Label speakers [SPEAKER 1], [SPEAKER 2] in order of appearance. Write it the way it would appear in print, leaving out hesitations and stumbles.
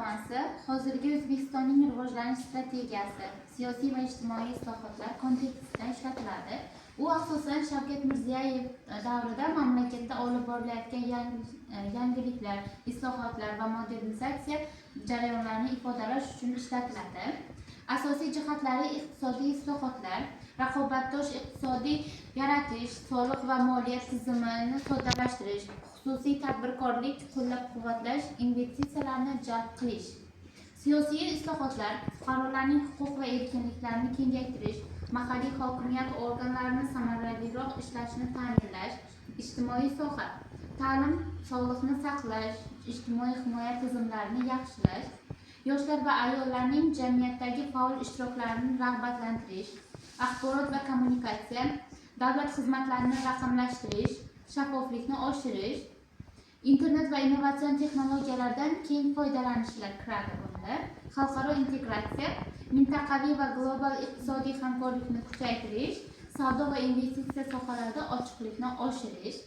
[SPEAKER 1] to'plamasi hozirgi O'zbekistonning rivojlanish strategiyasi, siyosiy va ijtimoiy islohotlar kontekstida ishlatiladi. U asosan Shavkat Mirziyoyev davrida mamlakatda olib borilayotgan yangiliklar, islohotlar va modernizatsiya jarayonlarini ifodalash uchun ishlatiladi. Asosiy jihatlari iqtisodiy islohotlar, raqobatdosh iqtisodiy yaratish, soliq va moliya tizimini soddalashtirish, xususiy tadbirkorlik qo'llab-quvvatlash, investitsiyalarni jalb qilish. Siyosiy islohotlar fuqarolarning huquq va erkinliklarini kengaytirish, mahalliy hokimiyat organlarini samaraliroq ishlashini ta'minlash. Ijtimoiy soha ta'lim, sog'liqni saqlash, ijtimoiy himoya tizimlarini yaxshilash, yoshlar va ayollarning jamiyatdagi faol ishtiroklarini rag'batlantirish, axborot va kommunikatsiya, davlat xizmatlarini raqamlashtirish, shaffoflikni oshirish, internet va innovatsion texnologiyalardan keng foydalanishlar kiradi bunda. Xalqaro integratsiya, mintaqaviy va global iqtisodiy hamkorlikni kuchaytirish, savdo va investitsiya sohalarida ochiqlikni oshirish.